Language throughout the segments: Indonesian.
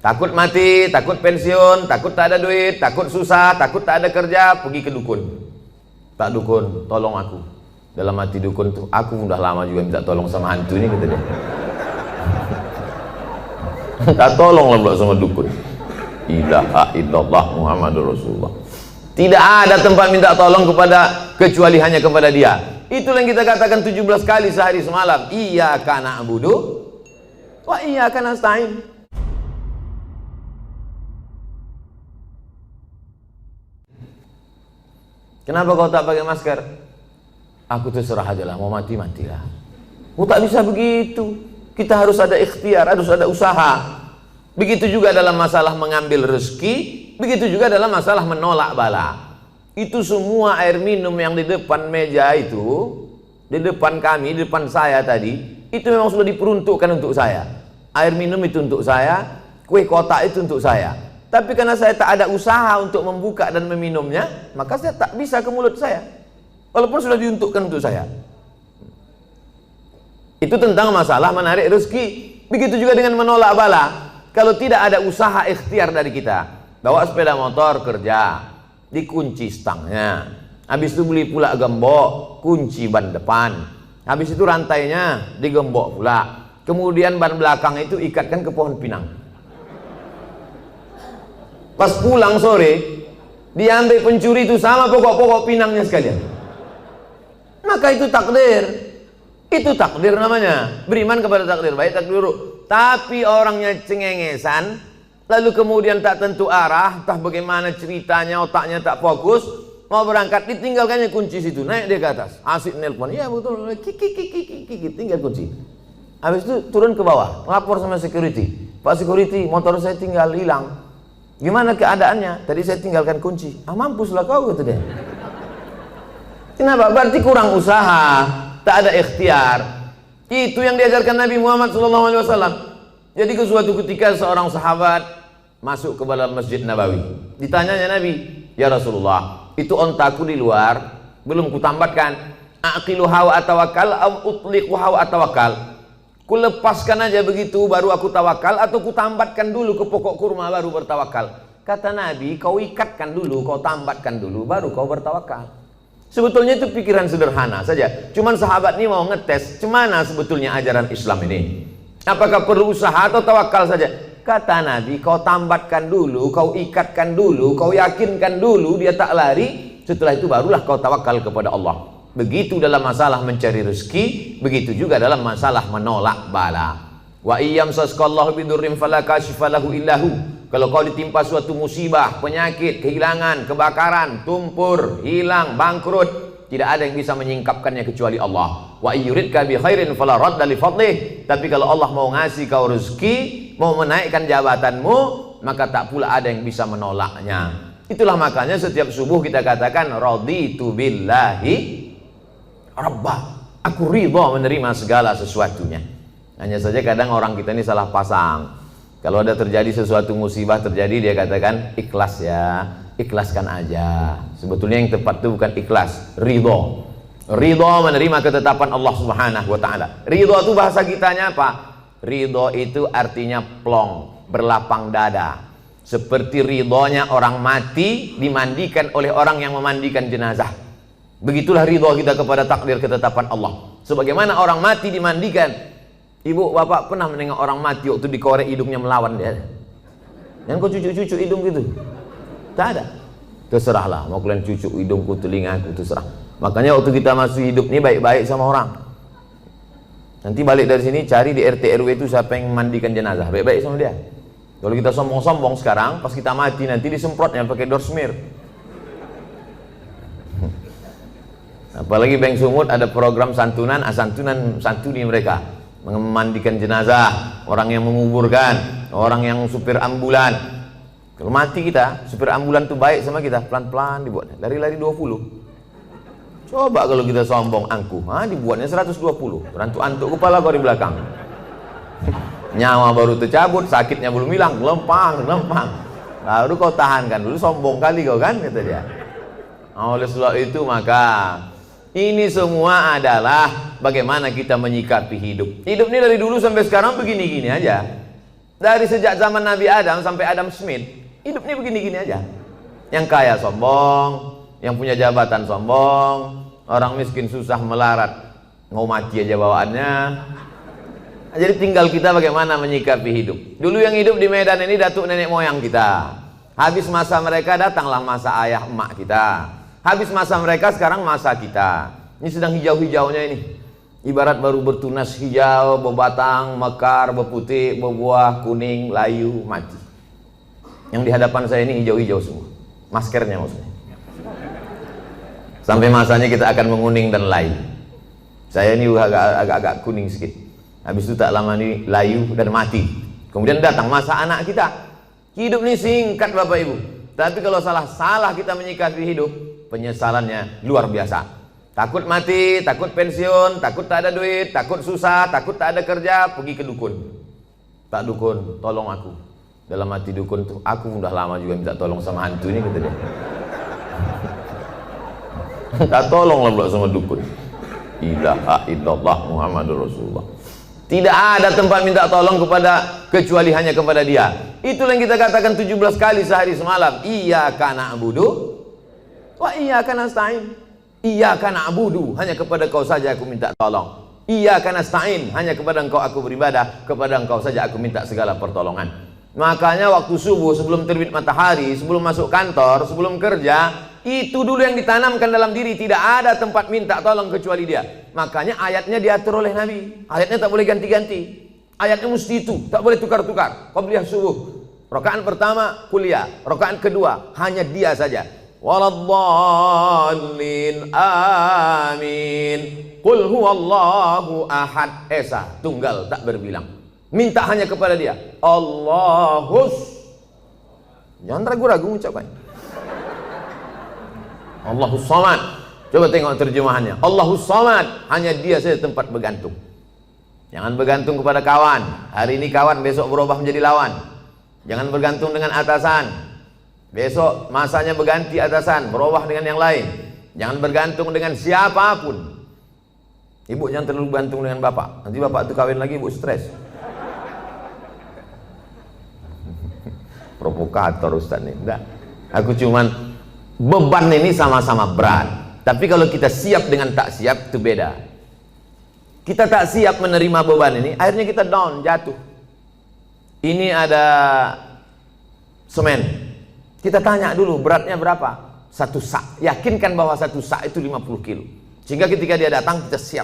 Takut mati, takut pensiun, takut tak ada duit, takut susah, takut tak ada kerja, pergi ke dukun. Tak dukun, tolong aku. Dalam hati dukun tuh, aku udah lama juga minta tolong sama hantu ini, kata dia. Tak tolong lah pula sama dukun. Ilaha illallah Muhammadur Rasulullah. Tidak ada tempat minta tolong kepada kecuali hanya kepada dia. Itulah yang kita katakan 17 kali sehari semalam. Iyyaka na'budu wa iyyaka nasta'in. Kenapa kau tak pakai masker? Aku terserah aja lah, mau mati matilah. Oh, tak bisa begitu. Kita harus ada ikhtiar, harus ada usaha. Begitu juga dalam masalah mengambil rezeki, begitu juga dalam masalah menolak bala. Itu semua air minum yang di depan meja itu, di depan kami, di depan saya tadi, itu memang sudah diperuntukkan untuk saya. Air minum itu untuk saya, kue kotak itu untuk saya. Tapi karena saya tak ada usaha untuk membuka dan meminumnya, maka saya tak bisa ke mulut saya. Walaupun sudah diuntukkan untuk saya. Itu tentang masalah menarik rezeki. Begitu juga dengan menolak bala. Kalau tidak ada usaha ikhtiar dari kita, bawa sepeda motor kerja, dikunci stangnya. Habis itu beli pula gembok, kunci ban depan. Habis itu rantainya digembok pula. Kemudian ban belakang itu ikatkan ke pohon pinang. Pas pulang sore, diambil pencuri itu sama pokok-pokok pinangnya sekalian. Maka itu takdir. Itu takdir namanya. Beriman kepada takdir baik, takdir buruk. Tapi orangnya cengengesan, lalu kemudian tak tentu arah, entah bagaimana ceritanya, otaknya tak fokus, mau berangkat, ditinggalkannya kunci situ, naik dia ke atas, asik nelpon, iya betul, kiki, tinggal kunci. Habis itu turun ke bawah, lapor sama security, Pak security, motor saya tinggal hilang. Gimana keadaannya? Tadi saya tinggalkan kunci. Ah, mampuslah kau, kata dia. Kenapa? Berarti kurang usaha, tak ada ikhtiar. Itu yang diajarkan Nabi Muhammad SAW. Jadi ke suatu ketika seorang sahabat masuk ke dalam Masjid Nabawi. Ditanyanya Nabi, ya Rasulullah, itu ontaku di luar belum kutambatkan. Aqiluha wa atawakal am utliquha wa atawakal. Ku lepaskan aja begitu baru aku tawakal, atau ku tambatkan dulu ke pokok kurma baru bertawakal. Kata Nabi, kau ikatkan dulu, kau tambatkan dulu baru kau bertawakal. Sebetulnya itu pikiran sederhana saja. Cuman sahabat ini mau ngetes cemana sebetulnya ajaran Islam ini. Apakah perlu usaha atau tawakal saja? Kata Nabi, kau tambatkan dulu, kau ikatkan dulu, kau yakinkan dulu dia tak lari. Setelah itu barulah kau tawakal kepada Allah. Begitu dalam masalah mencari rezeki, begitu juga dalam masalah menolak bala. Wa iyyamsaskallahu bidurrin fala kashifa lahu illahu. Kalau kau ditimpa suatu musibah, penyakit, kehilangan, kebakaran, tumpur, hilang, bangkrut, tidak ada yang bisa menyingkapkannya kecuali Allah. Wa yuridka bi khairin fala radda li fadlih. Tapi kalau Allah mau ngasih kau rezeki, mau menaikkan jabatanmu, maka tak pula ada yang bisa menolaknya. Itulah makanya setiap subuh kita katakan raditu billahi Rabbah, aku ridha menerima segala sesuatunya. Hanya saja kadang orang kita ini salah pasang. Kalau ada terjadi sesuatu musibah terjadi, dia katakan ikhlas ya, ikhlaskan aja. Sebetulnya yang tepat itu bukan ikhlas, ridha. Ridha menerima ketetapan Allah Subhanahu wa taala. Ridha itu bahasa kitanya apa? Ridha itu artinya plong, berlapang dada. Seperti ridhonya orang mati dimandikan oleh orang yang memandikan jenazah. Begitulah ridho kita kepada takdir ketetapan Allah. Sebagaimana orang mati dimandikan. Ibu bapak pernah mendengar orang mati waktu dikorek hidungnya melawan dia? Yang kau cucuk-cucuk hidung gitu? Tak ada. Terserahlah, mau kalian cucuk hidungku, telingaku, terserah. Makanya waktu kita masih hidup ini baik-baik sama orang. Nanti balik dari sini cari di RT RW itu siapa yang memandikan jenazah, baik-baik sama dia. Kalau kita sombong-sombong sekarang, pas kita mati nanti disemprotnya pakai dorsmir. Apalagi Bank Sumut ada program santunan, santuni mereka memandikan jenazah, orang yang menguburkan, orang yang supir ambulan. Kalau mati kita, supir ambulan tuh baik sama kita, pelan-pelan dibuatnya, lari-lari 20. Coba kalau kita sombong angkuh, dibuatnya 120, rantuk-antuk kepala kau di belakang. Nyawa baru tercabut, sakitnya belum hilang, lempang. Baru kau tahankan dulu, sombong kali kau kan, kata dia. Oleh sebab itu maka ini semua adalah bagaimana kita menyikapi hidup. Hidup ini dari dulu sampai sekarang begini-gini aja. Dari sejak zaman Nabi Adam sampai Adam Smith, hidupnya begini-gini aja. Yang kaya sombong, yang punya jabatan sombong, orang miskin susah melarat, mau mati aja bawaannya. Jadi tinggal kita bagaimana menyikapi hidup. Dulu yang hidup di Medan ini datuk nenek moyang kita. Habis masa mereka, datanglah masa ayah emak kita. Habis masa mereka, sekarang masa kita. Ini sedang hijau-hijaunya ini. Ibarat baru bertunas hijau, berbatang, mekar, berputih, berbuah, kuning, layu, mati. Yang di hadapan saya ini hijau-hijau semua. Maskernya maksudnya. Sampai masanya kita akan menguning dan layu. Saya ini agak kuning sedikit. Habis itu tak lama ini layu dan mati. Kemudian datang masa anak kita. Hidup ini singkat Bapak Ibu. Tapi kalau salah kita menyikapi hidup, penyesalannya luar biasa. Takut mati, takut pensiun, takut tak ada duit, takut susah, takut tak ada kerja, pergi ke dukun. Tak dukun, tolong aku. Dalam hati dukun tuh, aku udah lama juga minta tolong sama hantu ini, kata dia. Tak tolonglah pula sama dukun. Ilaha illallah Muhammadur Rasulullah. Tidak ada tempat minta tolong kepada kecuali hanya kepada dia. Itulah yang kita katakan 17 kali sehari semalam. Iyyaka na'budu wa iyyaka nasta'in. Iyyaka na'budu, hanya kepada Kau saja aku minta tolong. Iyyaka nasta'in, hanya kepada Engkau aku beribadah, kepada Engkau saja aku minta segala pertolongan. Makanya waktu subuh, sebelum terbit matahari, sebelum masuk kantor, sebelum kerja, itu dulu yang ditanamkan dalam diri. Tidak ada tempat minta tolong kecuali dia. Makanya ayatnya diatur oleh Nabi. Ayatnya tak boleh ganti-ganti. Ayatnya mesti itu, tak boleh tukar-tukar. Qabliyah subuh, rakaat pertama kuliah, rakaat kedua hanya dia saja. Waladdallin amin. Qul huwallahu ahad. Esa, tunggal tak berbilang. Minta hanya kepada dia. Allahus. Jangan ragu-ragu ucapannya. Allahus samad. Coba tengok terjemahannya. Allahus samad, hanya dia saja tempat bergantung. Jangan bergantung kepada kawan. Hari ini kawan, besok berubah menjadi lawan. Jangan bergantung dengan atasan. Besok masanya berganti atasan, berubah dengan yang lain. Jangan bergantung dengan siapapun. Ibu jangan terlalu bergantung dengan bapak. Nanti bapak itu kawin lagi, ibu stres. Provokator Ustaz ini. Enggak. Aku cuman beban ini sama-sama berat. Tapi kalau kita siap dengan tak siap itu beda. Kita tak siap menerima beban ini, akhirnya kita down, jatuh. Ini ada semen. Kita tanya dulu beratnya berapa? 1 sak. Yakinkan bahwa 1 sak itu 50 kilo. Sehingga ketika dia datang kita siap.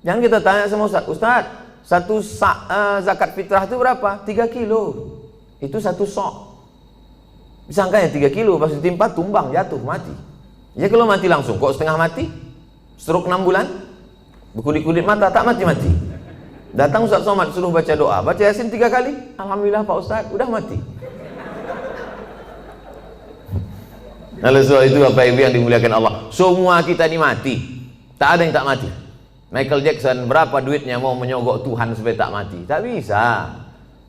Jangan kita tanya sama Ustaz, Ustaz, 1 sak zakat fitrah itu berapa? 3 kilo. Itu 1 sok. Disangkanya 3 kilo, pas ditimpa tumbang, jatuh, mati. Ya kalau mati langsung, kok setengah mati? Stroke 6 bulan? Berkulit-kulit mata, tak mati-mati. Datang Ustaz Somad suruh baca doa, baca Yasin 3 kali. Alhamdulillah Pak Ustaz, udah mati. Oleh sebab itu Bapak Ibu yang dimuliakan Allah, semua kita ini mati. Tak ada yang tak mati. Michael Jackson berapa duitnya mau menyogok Tuhan supaya tak mati? Tak bisa.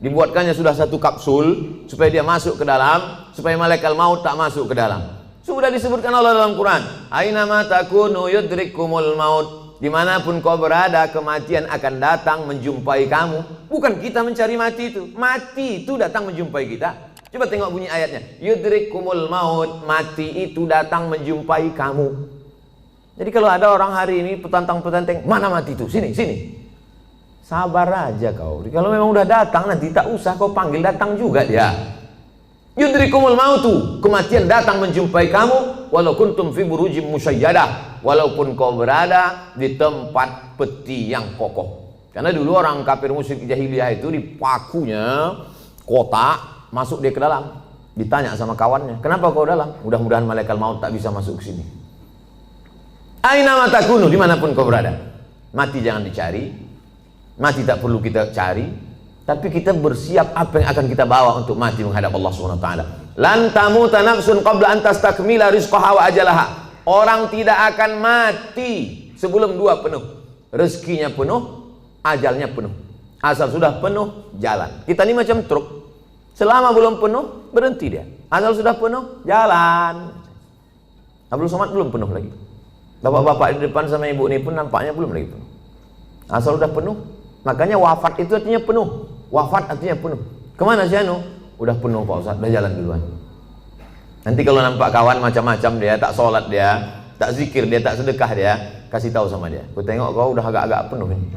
Dibuatkannya sudah 1 kapsul supaya dia masuk ke dalam, supaya malaikat maut tak masuk ke dalam. Sudah disebutkan Allah dalam Quran. Aina ma takunu yudrikumul maut. Dimanapun kau berada, kematian akan datang menjumpai kamu. Bukan kita mencari mati itu. Mati itu datang menjumpai kita. Coba tengok bunyi ayatnya. Yudrikumul maut, mati itu datang menjumpai kamu. Jadi kalau ada orang hari ini petantang-petantang, mana mati itu? Sini, sini. Sabar aja kau. Kalau memang udah datang, nanti tak usah kau panggil, datang juga dia. Yudrikumul mautu, kematian datang menjumpai kamu, walau kuntum fi burujim musyayyadah, walaupun kau berada di tempat peti yang kokoh. Karena dulu orang kafir musyrik jahiliyah itu dipakunya kotak, masuk dia ke dalam, ditanya sama kawannya, kenapa kau dalam? Mudah-mudahan malaikat maut tak bisa masuk ke sini. Aina ma takunu, dimanapun kau berada. Mati jangan dicari, mati tak perlu kita cari, tapi kita bersiap apa yang akan kita bawa untuk mati menghadap Allah SWT. Lan tamuta nafsun qabla an tastakmila rizqaha wa ajalaha. Orang tidak akan mati sebelum 2 penuh. Rezekinya penuh, ajalnya penuh. Asal sudah penuh, jalan. Kita ini macam truk. Selama belum penuh, berhenti dia. Asal sudah penuh, jalan. Abdul Somad belum penuh lagi. Bapak-bapak di depan sama ibu ini pun nampaknya belum lagi penuh. Asal sudah penuh. Makanya wafat itu artinya penuh. Wafat artinya penuh. Kemana si Anu? Udah penuh Pak Ustaz, udah jalan duluan. Nanti kalau nampak kawan macam-macam dia, tak sholat dia, tak zikir dia, tak sedekah dia, kasih tahu sama dia. Ku tengok kau udah agak-agak penuh ini.